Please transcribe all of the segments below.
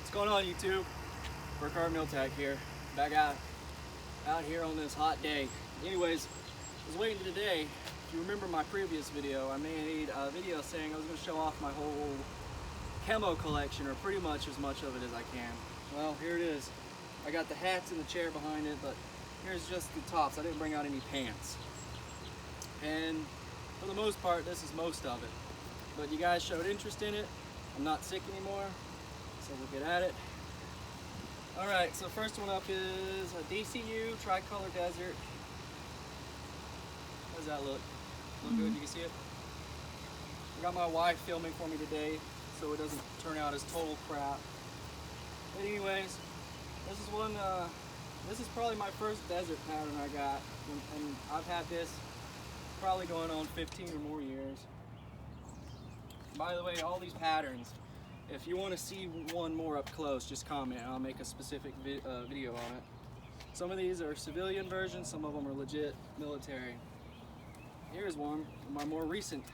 What's going on, YouTube? Burkhardt Miltac here, back out here on this hot day. Anyways, I was waiting today. If you remember my previous video, I made a video saying I was going to show off my whole camo collection, or pretty much as much of it as I can. Well, here it is. I got the hats and the chair behind it, but here's just the tops. I didn't bring out any pants. And for the most part, this is most of it. But you guys showed interest in it. I'm not sick anymore, so we'll get at it. All right, so first one up is a DCU Tricolor Desert. How does that look? Look good? You can see it? I got my wife filming for me today, so it doesn't turn out as total crap. But anyways, this is one. This is probably my first desert pattern I got, and I've had this probably going on 15 or more years. By the way, all these patterns, if you want to see one more up close, just comment and I'll make a specific video on it. Some of these are civilian versions, some of them are legit military. Here's one of my more recent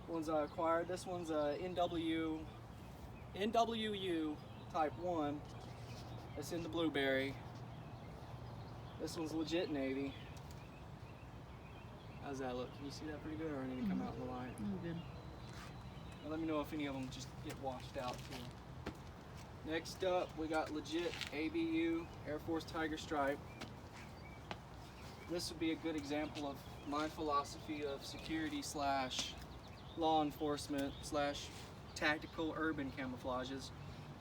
ones I acquired. This one's a NWU Type 1. It's in the blueberry. This one's legit Navy. How's that look? Can you see that pretty good, or I need to come out in the light? Good. Now let me know if any of them just get washed out too. Next up, we got legit ABU Air Force Tiger Stripe. This would be a good example of my philosophy of security slash law enforcement slash tactical urban camouflages.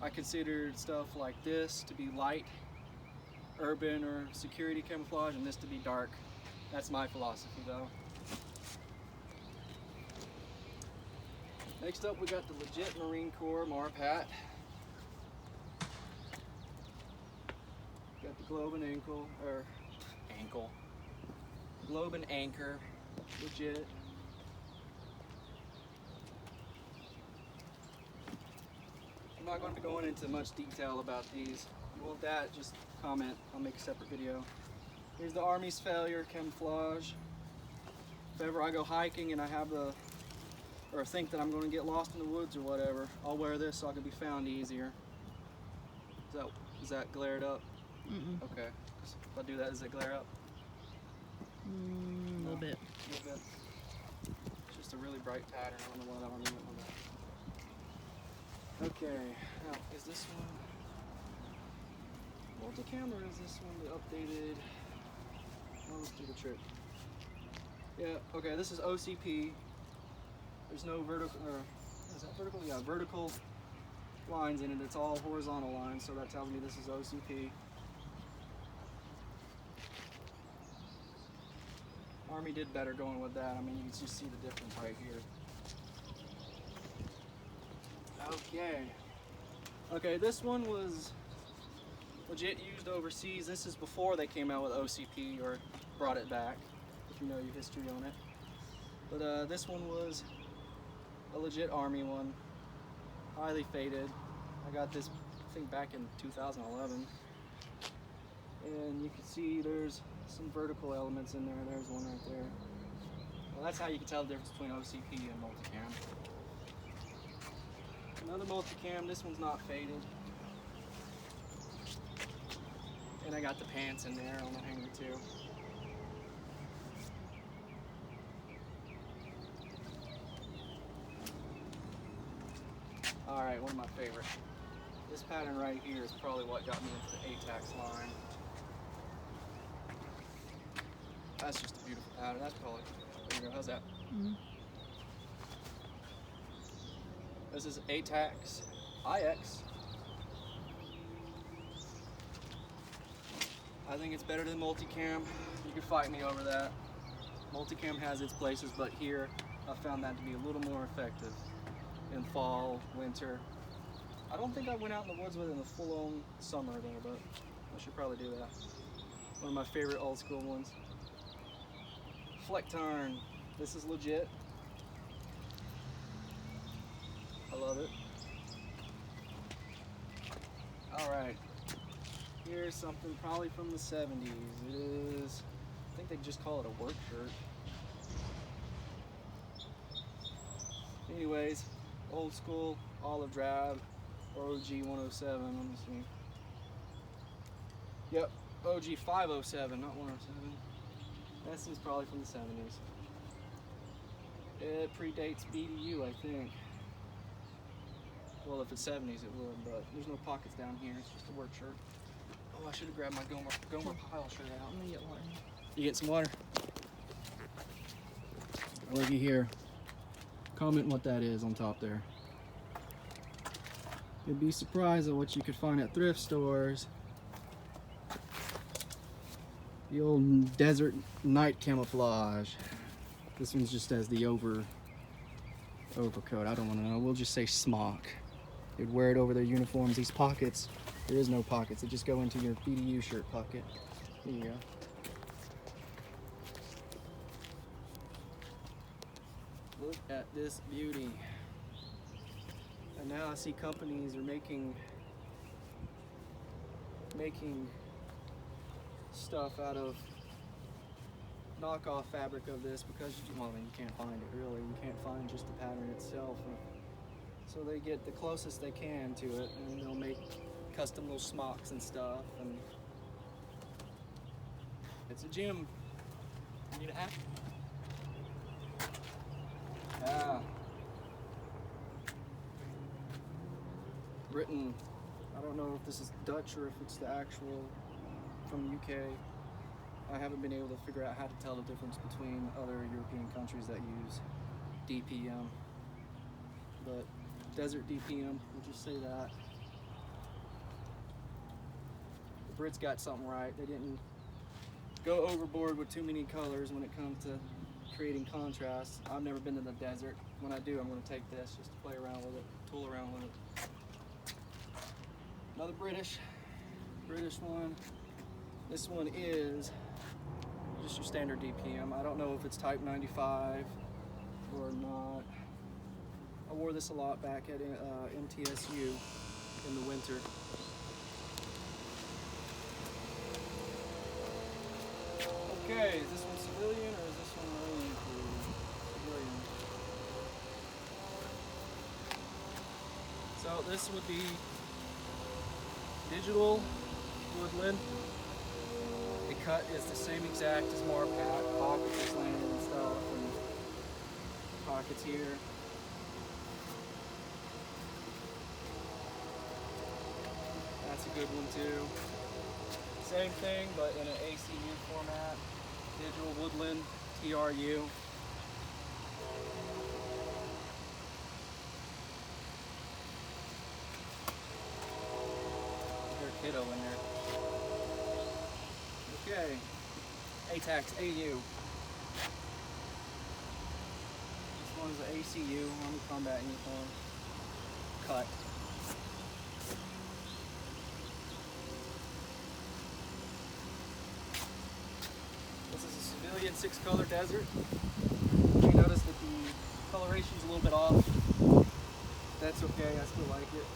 I considered stuff like this to be light urban or security camouflage, and this to be dark. That's my philosophy though. Next up, we got the legit Marine Corps Marp hat. Got the globe and globe and anchor, legit. I'm not going to be going into much detail about these. If you want that, just comment. I'll make a separate video. Here's the Army's failure camouflage. If ever I go hiking and I have or think that I'm going to get lost in the woods or whatever, I'll wear this so I can be found easier. Is that glared up? Okay. If I do that, does it glare up? A little bit. A little bit. It's just a really bright pattern. I don't know why that one went on that. Okay. Now, is this one multicam, or is this one the updated? Well, let's do the trick. Yeah. Okay. This is OCP. There's no vertical, or is that vertical? Yeah, vertical lines in it. It's all horizontal lines, so that tells me this is OCP. Army did better going with that. I mean, you can just see the difference right here. Okay. Okay, this one was legit used overseas. This is before they came out with OCP or brought it back, if you know your history on it. But this one was a legit Army one, highly faded. I got this, I think, back in 2011, and you can see there's some vertical elements in there. There's one right there. Well, that's how you can tell the difference between OCP and multicam. Another multicam. This one's not faded, and I got the pants in there on the hanger too. Alright, one of my favorite. This pattern right here is probably what got me into the A-TACS line. That's just a beautiful pattern. That's probably, there you go, how's that? This is A-TACS IX. I think it's better than multicam. You can fight me over that. Multicam has its places, but here I found that to be a little more effective. In fall, winter. I don't think I went out in the woods with it in the full-on summer though, but I should probably do that. One of my favorite old school ones. Flecktarn. This is legit. I love it. Alright. Here's something probably from the 70s. It is, I think they just call it a work shirt. Anyways, old school olive drab or OG 107. Let me see. Yep, OG 507, not 107. This is probably from the 70s. It predates BDU, I think. Well, if it's 70s, it would, but there's no pockets down here. It's just a work shirt. Oh, I should have grabbed my Gomer pile shirt out. I'm gonna get water. You get some water? Looky here. Comment what that is on top there. You'd be surprised at what you could find at thrift stores. The old desert night camouflage. This one's just as the overcoat. I don't want to know. We'll just say smock. They'd wear it over their uniforms. These pockets, there is no pockets. They just go into your BDU shirt pocket. There you go. Look at this beauty. And now I see companies are making stuff out of knockoff fabric of this because, well, you can't find it really. You can't find just the pattern itself. So they get the closest they can to it, and they'll make custom little smocks and stuff. And it's a gym. You need a hat? Yeah. Written, I don't know if this is Dutch or if it's the actual from UK. I haven't been able to figure out how to tell the difference between other European countries that use DPM. But desert DPM, we'll just say that. The Brits got something right. They didn't go overboard with too many colors when it comes to creating contrast. I've never been to the desert. When I do, I'm going to take this just to play around with it, tool around with it. Another British one. This one is just your standard DPM. I don't know if it's type 95 or not. I wore this a lot back at MTSU in the winter. Okay, is this one civilian or is this one Marine crew? Civilian. So this would be digital Woodland. The cut is the same exact as Marpac. Pockets is landed and stuff, and pockets here. That's a good one too. Same thing, but in an ACU format. Digital Woodland, TRU. There's a kiddo in there. Okay, A-TACS AU. This one's an ACU, Army Combat Uniform. Cut. This is a civilian 6-color desert. You notice that the coloration's a little bit off. That's okay, I still like it.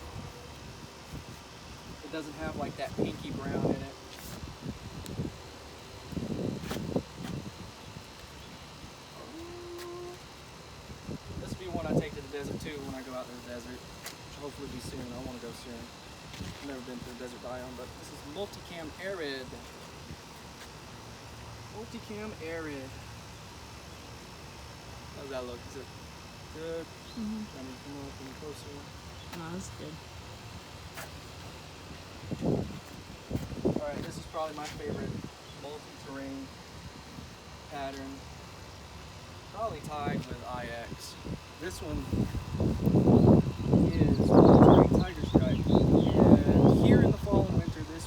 It doesn't have like that pinky brown in it. This will be one I take to the desert too when I go out to the desert, which will hopefully be soon. I want to go soon. I've never been to a desert biome, but this is Multicam Arid. Multicam Arid. How does that look? Is it good? Mm-hmm. I mean, come up any closer. No, that's good. Alright, this is probably my favorite multi-terrain pattern. Probably tied with IX. This one is multi-terrain tiger stripe. And here in the fall and winter, this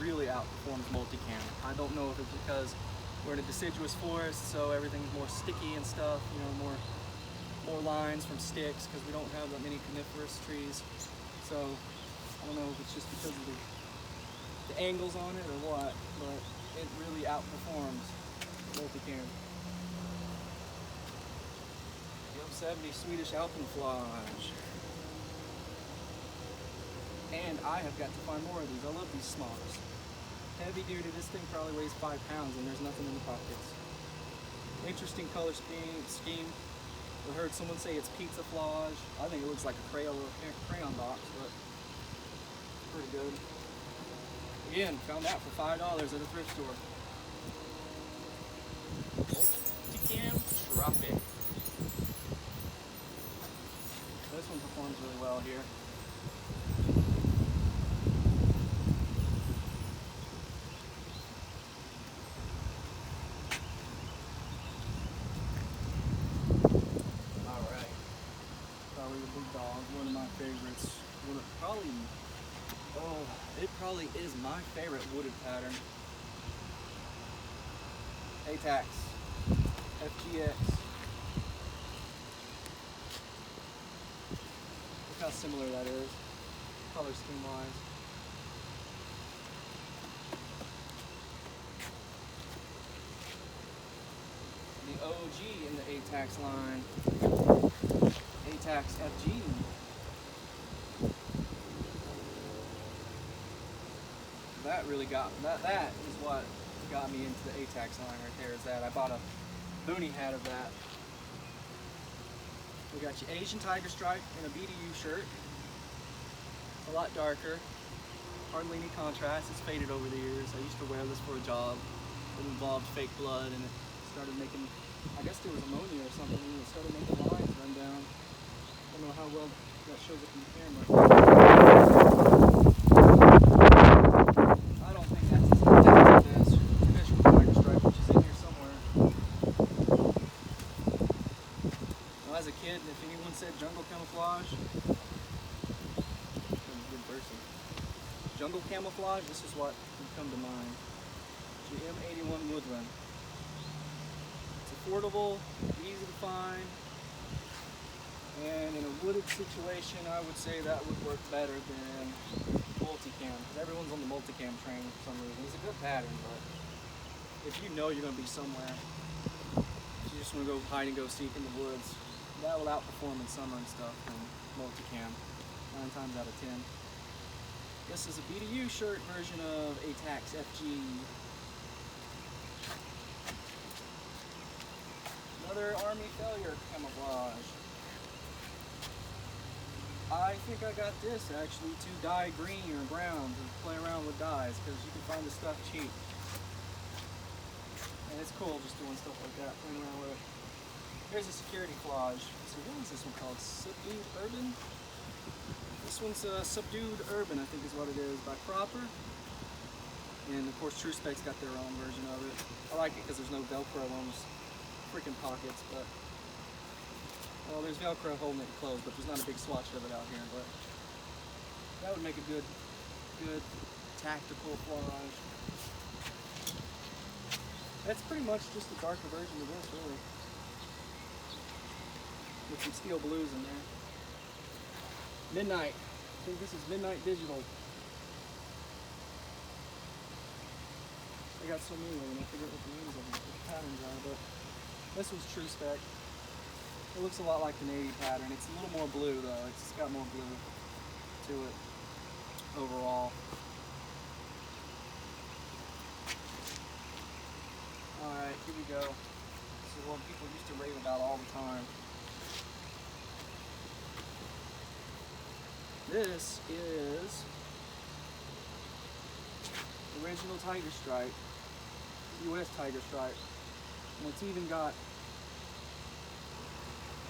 really outperforms multicam. I don't know if it's because we're in a deciduous forest, so everything's more sticky and stuff, you know, more lines from sticks because we don't have that many coniferous trees. So I don't know if it's just because of the angles on it or what, but it really outperforms multicam. The 70 Swedish Alpenflage. And I have got to find more of these. I love these smocks. Heavy duty, this thing probably weighs 5 pounds and there's nothing in the pockets. Interesting color scheme. I heard someone say it's pizza flage. I think it looks like a crayon box, but good. Again, found that for $5 at a thrift store. Multicam Kryptek. This one performs really well here. Alright. Probably the big dog, one of my favorites. It probably is my favorite wooded pattern. A-TACS, FGX. Look how similar that is, color scheme wise. The OG in the A-TACS line, A-TACS FG. That really got, that is what got me into the A-TACS line right there, is that I bought a boonie hat of that. We got your Asian tiger stripe and a BDU shirt. It's a lot darker, hardly any contrast. It's faded over the years. I used to wear this for a job. It involved fake blood and it started making, I guess there was ammonia or something, and it started making lines run down. I don't know how well that shows up in the camera. I don't think that's as intense as this traditional tiger stripe, which is in here somewhere. Well, as a kid, if anyone said jungle camouflage, I'm a good person. Jungle camouflage, this is what would come to mind. It's your M81 Woodland. It's affordable, easy to find, and in a wooded situation, I would say that would work better than multicam, because everyone's on the multicam train for some reason. It's a good pattern, but if you know you're going to be somewhere, you just want to go hide and go seek in the woods, that will outperform in summer and stuff than multicam, 9 times out of 10. This is a BDU shirt version of A-TACS FG. Another Army failure camouflage. I think I got this actually to dye green or brown to play around with dyes, because you can find this stuff cheap. And it's cool just doing stuff like that, playing around with it. Here's a security collage. So what is this one called? Subdued Urban? This one's Subdued Urban, I think is what it is, by Proper. And of course tru-spec's got their own version of it. I like it because there's no Velcro on those freaking pockets, but well, there's Velcro holding it closed, but there's not a big swatch of it out here. But that would make a good tactical collage. That's pretty much just a darker version of this, really, with some steel blues in there. Midnight. I think this is Midnight Digital. I got so many of them, I forget what the names of them, what the patterns are, but this was tru-spec. It looks a lot like the Navy pattern. It's a little more blue though. It's got more blue to it overall. Alright, here we go. This is what people used to rave about all the time. This is original tiger stripe, US tiger stripe, and it's even got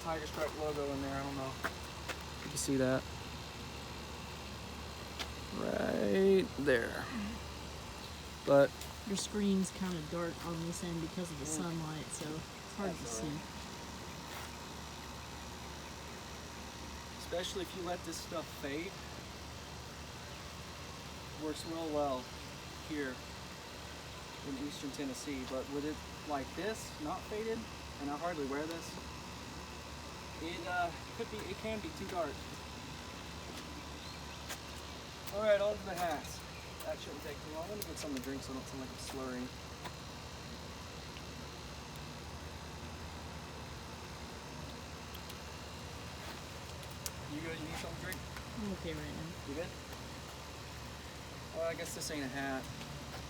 tiger stripe logo in there. I don't know if you can see that right there, but your screen's kind of dark on this end because of the sunlight, so it's hard to see. Especially if you let this stuff fade, it works real well here in eastern Tennessee. But with it like this, not faded, and I hardly wear this, it can be too dark. All right, on to the hats. That shouldn't take too long. Let me get something to drink so I don't sound like I'm slurring. You good? You need something to drink? I'm okay right now. You good? Well, I guess this ain't a hat.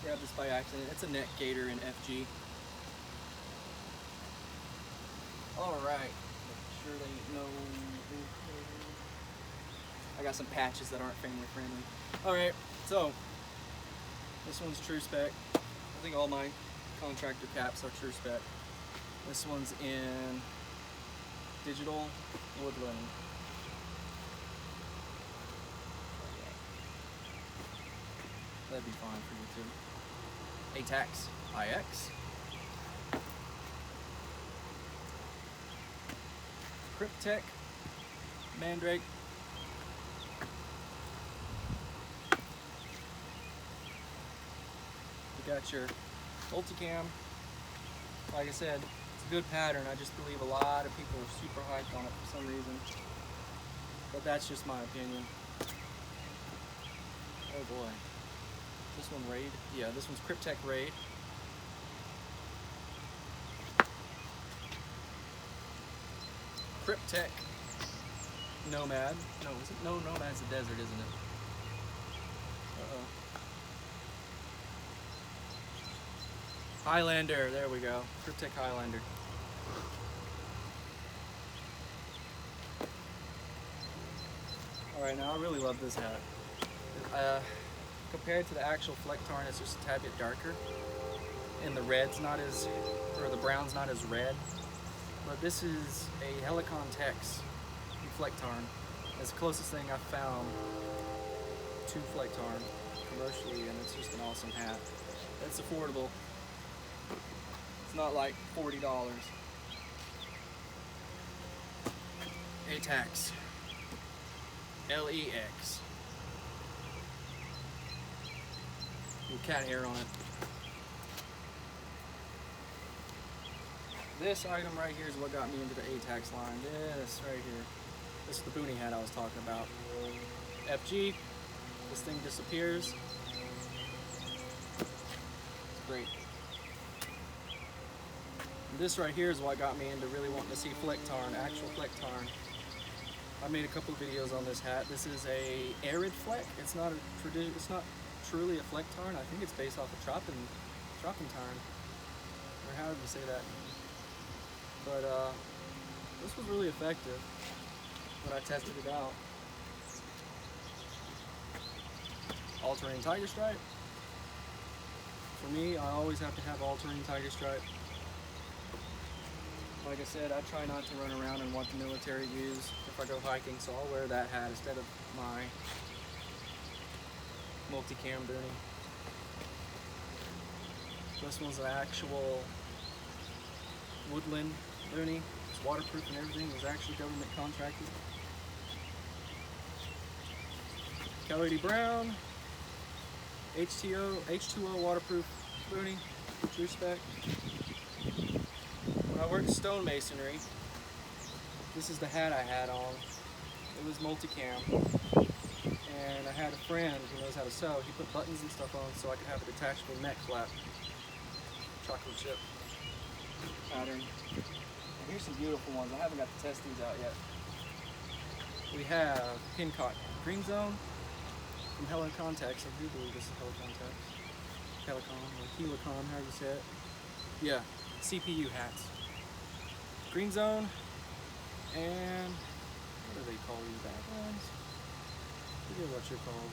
Grabbed this by accident. It's a neck gaiter in FG. All right. Make sure they know. I got some patches that aren't family friendly. Alright, so this one's tru-spec. I think all my contractor caps are tru-spec. This one's in digital Woodland. That'd be fine for YouTube. A-TACS IX. Kryptek Mandrake. You got your multicam. Like I said, it's a good pattern. I just believe a lot of people are super hyped on it for some reason. But that's just my opinion. Oh boy. This one Raid? Yeah, this one's Kryptek Raid. Kryptek Nomad. No, is it? No, Nomad's a desert, isn't it? Uh-oh. Highlander, there we go. Kryptek Highlander. Alright, now I really love this hat. Compared to the actual Flecktarn, it's just a tad bit darker. And the red's not as, or the brown's not as red. But this is a Helicon Tex Flecktarn. It's the closest thing I've found to Flecktarn commercially, and it's just an awesome hat. It's affordable. It's not like $40. A-TACS LEX. With cat hair on it. This item right here is what got me into the A-TACS line. This right here. This is the boonie hat I was talking about. FG. This thing disappears. It's great. And this right here is what got me into really wanting to see Flecktarn, actual Flecktarn. I made a couple of videos on this hat. This is a arid fleck. It's not truly a Flecktarn. I think it's based off of Troppentarn, or however you say that. But this was really effective when I tested it out. All-terrain tiger stripe. For me, I always have to have all-terrain tiger stripe. Like I said, I try not to run around in what the military use if I go hiking, so I'll wear that hat instead of my multicam boonie. This one's an actual Woodland boonie. It's waterproof and everything. It was actually government contracted. Kelly D. Brown, H2O waterproof boonie, tru-spec. When I worked stonemasonry, this is the hat I had on. It was multicam. And I had a friend who knows how to sew. He put buttons and stuff on so I could have a detachable neck flap. Chocolate chip pattern. And here's some beautiful ones. I haven't got to test these out yet. We have Pincock Green Zone from Helicon Tex. I do believe this is Helicon Tex. Helicon or Helicon, however you say it. Yeah, CPU hats. Green Zone, and what do they call these back ones? I forget what you're called.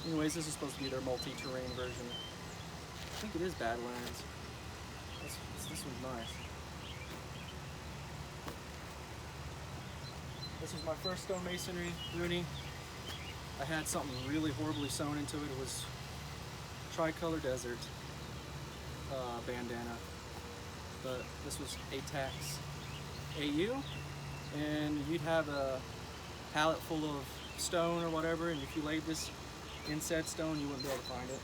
Anyways, this is supposed to be their multi-terrain version. I think it is Badlands. This one's nice. This was my first stonemasonry boonie. I had something really horribly sewn into it. It was Tricolor Desert bandana. But this was A-TACS AU, and you'd have a pallet full of stone or whatever, and if you laid this in said stone, you wouldn't be able to find it.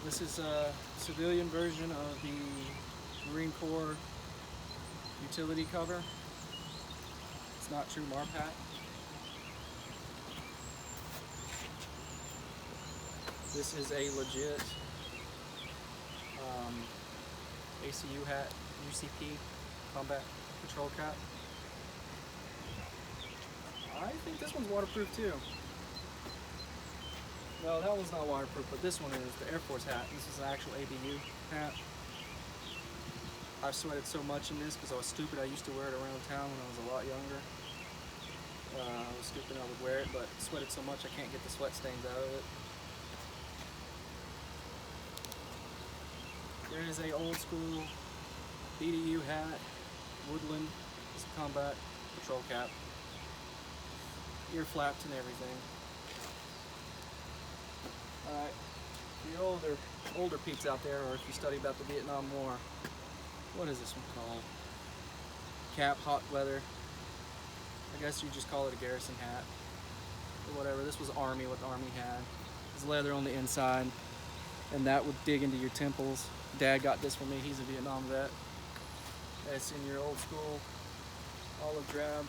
This is a civilian version of the Marine Corps utility cover. It's not true MARP hat. This is a legit ACU hat, UCP, Combat Patrol Cap. I think this one's waterproof too. No, that one's not waterproof, but this one is the Air Force hat. This is an actual ABU hat. I've sweated so much in this because I was stupid. I used to wear it around town when I was a lot younger. I was stupid, I would wear it, but sweated so much I can't get the sweat stains out of it. There is a old school BDU hat, Woodland. It's a combat patrol cap. Ear flaps and everything. Alright, for your older peeps out there, or if you study about the Vietnam War, what is this one called? Cap, hot weather. I guess you just call it a garrison hat, or whatever. This was Army, what the Army had. There's leather on the inside, and that would dig into your temples. Dad got this for me, he's a Vietnam vet. That's in your old school olive drab.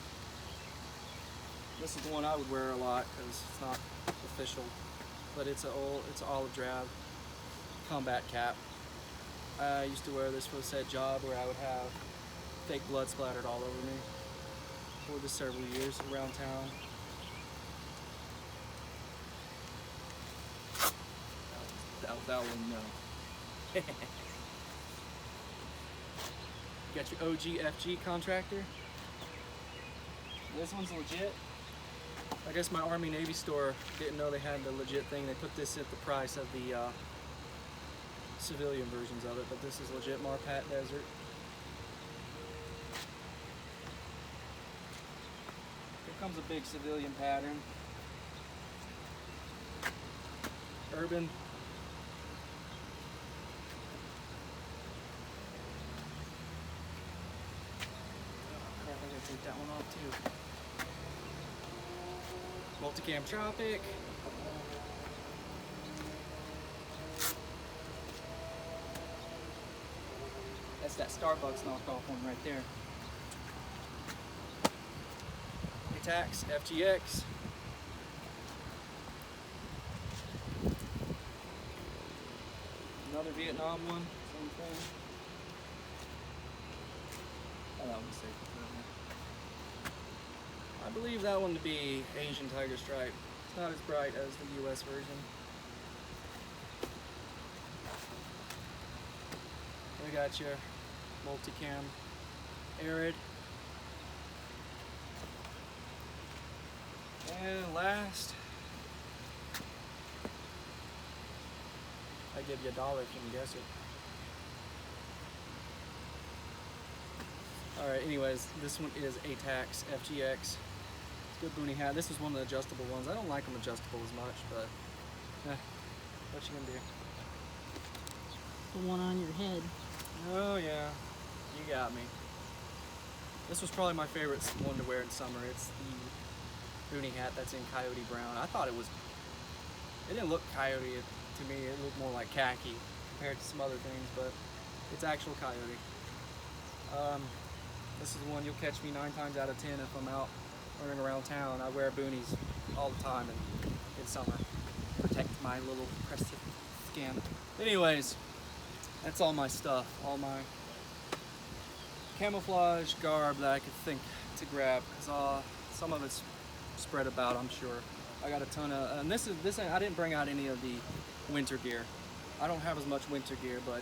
This is the one I would wear a lot because it's not official, but it's an olive drab combat cap. I used to wear this for a set job where I would have fake blood splattered all over me for the several years around town. That one, no. You got your OG FG contractor. This one's legit. I guess my Army Navy store didn't know they had the legit thing. They put this at the price of the civilian versions of it, but this is legit Marpat Desert. Here comes a big civilian pattern. Urban. Crap, I gotta take that one off too. Multicam Tropic. That's that Starbucks knockoff one right there. A-TACS FGX. Another Vietnam one, same thing. Oh, that one's safe. I believe that one to be Asian Tiger Stripe. It's not as bright as the US version. We got your multicam Arid. And last, I give you $1 if you can guess it. Alright, anyways, this one is A-TACS FGX. It's a good boonie hat. This is one of the adjustable ones. I don't like them adjustable as much, but what you gonna do? The one on your head. Oh yeah, you got me. This was probably my favorite one to wear in summer. It's the boonie hat that's in coyote brown. I thought it didn't look coyote to me. It looked more like khaki compared to some other things, but it's actual coyote. This is the one you'll catch me 9 times out of 10 if I'm out running around town. I wear boonies all the time in summer. Protect my little crested skin. Anyways, that's all my stuff, all my camouflage garb that I could think to grab, because some of it's spread about, I'm sure. I got a ton of, and I didn't bring out any of the winter gear. I don't have as much winter gear, but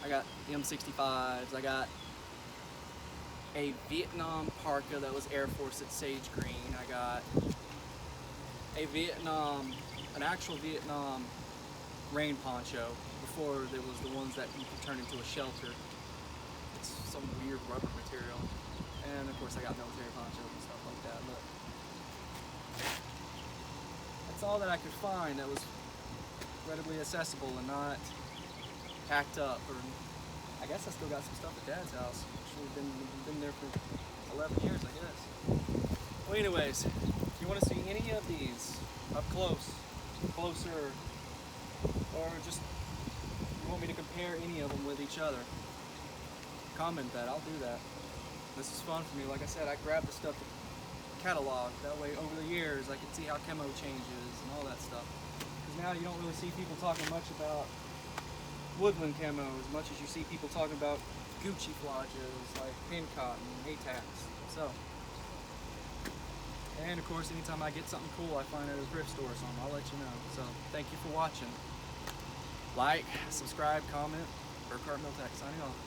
I got M65s, I got a Vietnam parka that was Air Force at sage green. I got an actual Vietnam rain poncho before there was the ones that you could turn into a shelter. It's some weird rubber material. And of course I got military ponchos and stuff like that. But that's all that I could find that was readily accessible and not packed up. Or I guess I still got some stuff at Dad's house. We've been there for 11 years, I guess. Well, anyways, if you want to see any of these up close, closer, or just you want me to compare any of them with each other, comment that. I'll do that. This is fun for me. Like I said, I grabbed the stuff to catalog. That way, over the years, I can see how camo changes and all that stuff. Because now you don't really see people talking much about Woodland camo as much as you see people talking about Gucci flodges like pin cotton, A-TACS. So, and of course, anytime I get something cool I find at a thrift store or something, I'll let you know. So, thank you for watching. Like, subscribe, comment. A-TACS signing off.